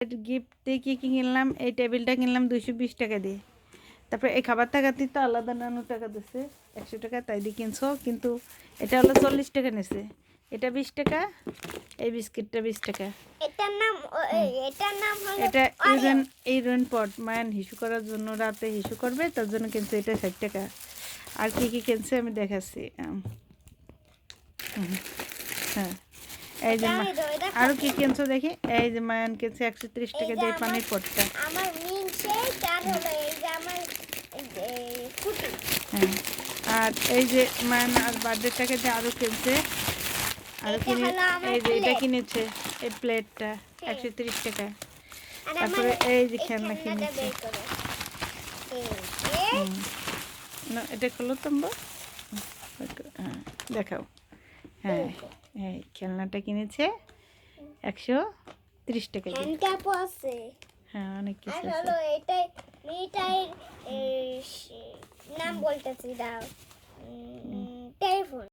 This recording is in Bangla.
গিফট দিয়ে কি কিনলাম, এই টেবিলটা কিনলাম 220 টাকা দিয়ে। তারপরে এই খাবার টাকাতে তো আলাদা নানু টাকা দিচ্ছে 100 টাকা, তাই দিয়ে কিনছো। কিন্তু এটা হলো 40 টাকা নিছে, এটা 20 টাকা, এই বিস্কিটটা 20 টাকা। এটার নাম হলো এটা ইউরেন পট, মায়ান হিসু করার জন্য, রাতে হিসু করবে তার জন্য কিনছে। এটা 60 টাকা। আর কি কি কিনছে আমি দেখাচ্ছি। হ্যাঁ, এই যে আরো কি কিনছো দেখি। এই যে মায়ান কিনছে 130 টাকা দিয়ে পানির পটটা। আমার মিনছে তার হলো এই যে আমার ফুটি। হ্যাঁ, আর এই যে মায়ান আর বার্থডে টাকা দিয়ে আরো কিনছে, আরো কিনে। এই যে এটা কিনেছে, এই প্লেটটা 130 টাকা। তারপরে এই যে খেলনা কিনেছে। না, এটা খোলো তোমরা, হ্যাঁ দেখাও। হ্যাঁ, এই খেলনাটা কিনেছে 130 টাকা দিয়ে। হ্যাঁ, অনেক কিছু আছে। হলো এটাই মিঠাই নাম বলতেছি দাও, টেলিফোন।